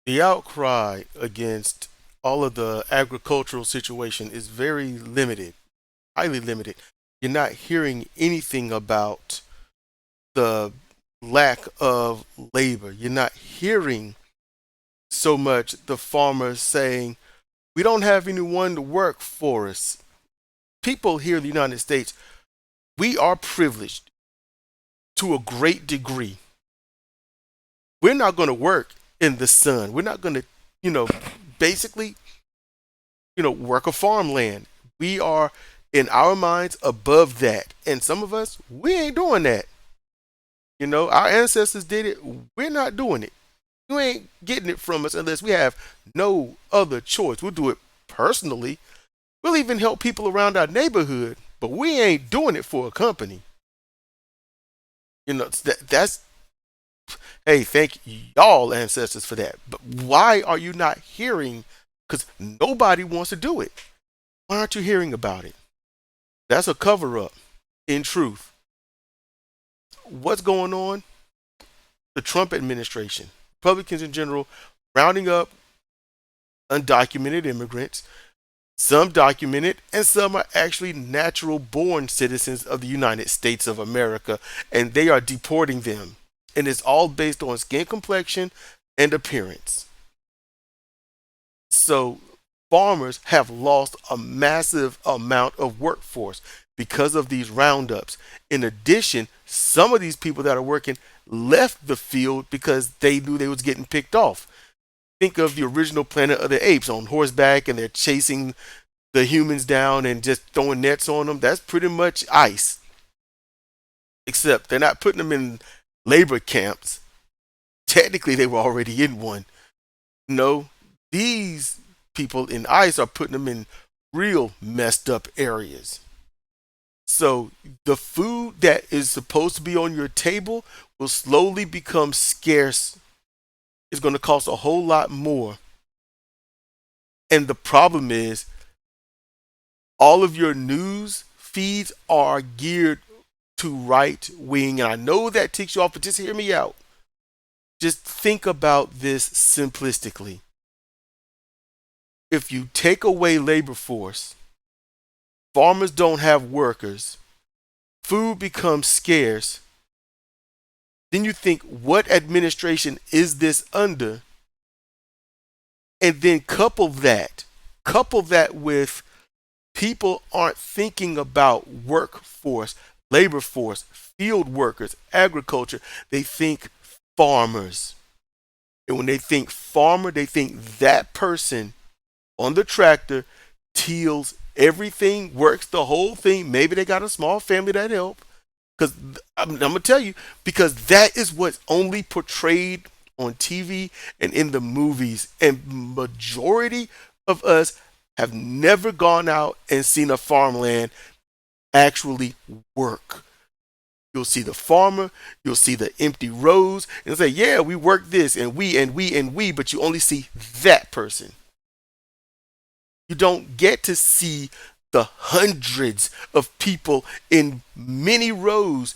The outcry against all of the agricultural situation is very limited, highly limited. You're not hearing anything about the lack of labor. You're not hearing so much the farmers saying, we don't have anyone to work for us. People here in the United States, we are privileged to a great degree. We're not going to work in the sun. We're not going to, you know, basically, work a farmland. We are in our minds above that. And some of us, we ain't doing that. Our ancestors did it. We're not doing it. You ain't getting it from us unless we have no other choice. We'll do it personally. We'll even help people around our neighborhood, but we ain't doing it for a company. That's hey, thank y'all ancestors for that. But why are you not hearing? Because nobody wants to do it. Why aren't you hearing about it? That's a cover up. In truth, what's going on? The Trump administration, Republicans in general, rounding up undocumented immigrants. Some documented, and some are actually natural born citizens of the United States of America, and they are deporting them. And it's all based on skin complexion and appearance. So farmers have lost a massive amount of workforce because of these roundups. In addition, some of these people that are working left the field because they knew they was getting picked off. Think of the original Planet of the Apes on horseback and they're chasing the humans down and just throwing nets on them. That's pretty much ICE. Except they're not putting them in labor camps. Technically, they were already in one. No, these people in ICE are putting them in real messed up areas. So the food that is supposed to be on your table will slowly become scarce. It's going to cost a whole lot more. And the problem is, all of your news feeds are geared to right wing. And I know that ticks you off, but just hear me out. Just think about this simplistically. If you take away labor force, farmers don't have workers, food becomes scarce, then you think, what administration is this under? And then couple that with people aren't thinking about workforce, labor force, field workers, agriculture. They think farmers. And when they think farmer, they think that person on the tractor tills everything, works the whole thing. Maybe they got a small family that help. Because I'm going to tell you, because that is what's only portrayed on TV and in the movies. And majority of us have never gone out and seen a farmland actually work. You'll see the farmer, you'll see the empty rows, and say, yeah, we work this, and we, but you only see that person. You don't get to see the hundreds of people in many rows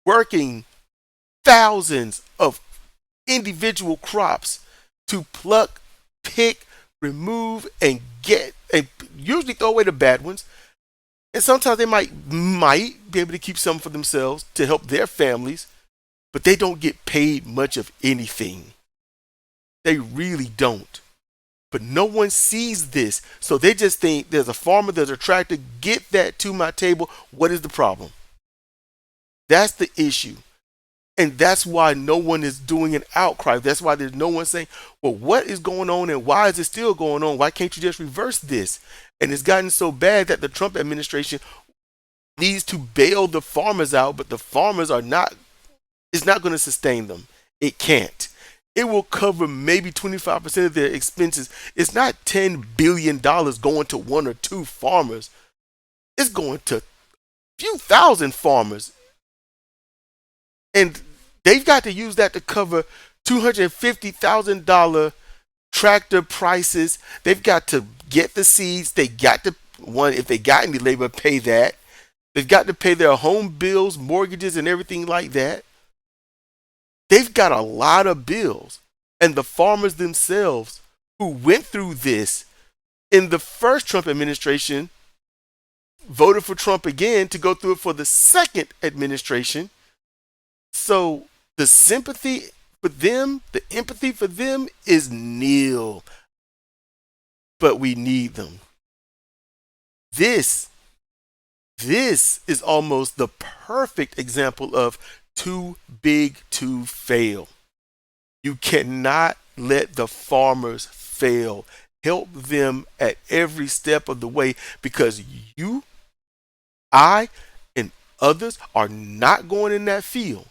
working thousands of individual crops to pluck, pick, remove, and get, and usually throw away the bad ones. And sometimes they might be able to keep some for themselves to help their families, but they don't get paid much of anything. They really don't. But no one sees this. So they just think there's a farmer, there's a tractor, get that to my table. What is the problem? That's the issue. And that's why no one is doing an outcry. That's why there's no one saying, well, what is going on and why is it still going on? Why can't you just reverse this? And it's gotten so bad that the Trump administration needs to bail the farmers out, but the farmers are not, it's not going to sustain them. It can't. It will cover maybe 25% of their expenses. It's not $10 billion going to one or two farmers. It's going to a few thousand farmers. And they've got to use that to cover $250,000 tractor prices. They've got to get the seeds. They got to, one, if they got any labor, pay that. They've got to pay their home bills, mortgages, and everything like that. They've got a lot of bills. And the farmers themselves who went through this in the first Trump administration voted for Trump again to go through it for the second administration. So the sympathy for them, the empathy for them is nil. But we need them. This this is almost the perfect example of too big to fail. You cannot let the farmers fail. Help them at every step of the way because you, I, and others are not going in that field.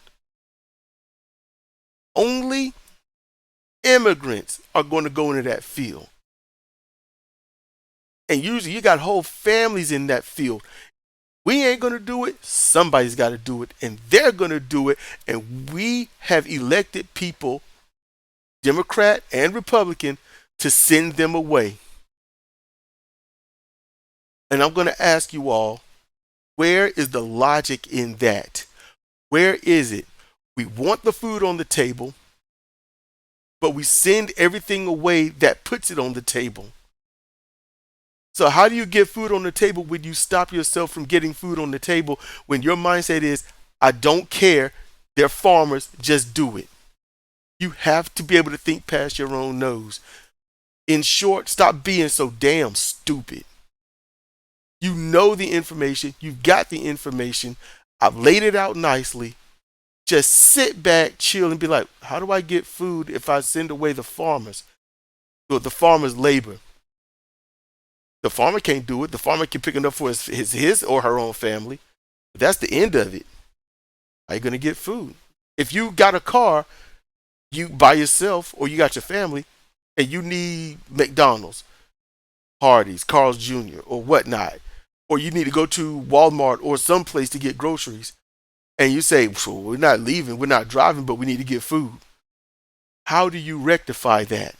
Only immigrants are going to go into that field. And usually you got whole families in that field. We ain't going to do it. Somebody's got to do it. And they're going to do it. And we have elected people, Democrat and Republican, to send them away. And I'm going to ask you all, where is the logic in that? Where is it? We want the food on the table, but we send everything away that puts it on the table. So how do you get food on the table when you stop yourself from getting food on the table when your mindset is, I don't care, they're farmers, just do it. You have to be able to think past your own nose. In short, stop being so damn stupid. You know the information, you've got the information, I've laid it out nicely. Just sit back, chill, and be like, how do I get food if I send away the farmers? The farmers' labor. The farmer can't do it. The farmer can pick it up for his or her own family. But that's the end of it. How are you going to get food? If you got a car, you by yourself or you got your family, and you need McDonald's, Hardee's, Carl's Jr., or whatnot, or you need to go to Walmart or someplace to get groceries, and you say, well, we're not leaving, we're not driving, but we need to get food. How do you rectify that?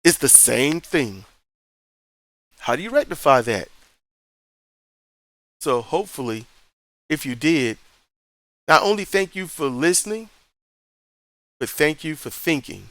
It's the same thing. How do you rectify that? So hopefully, if you did, not only thank you for listening, but thank you for thinking.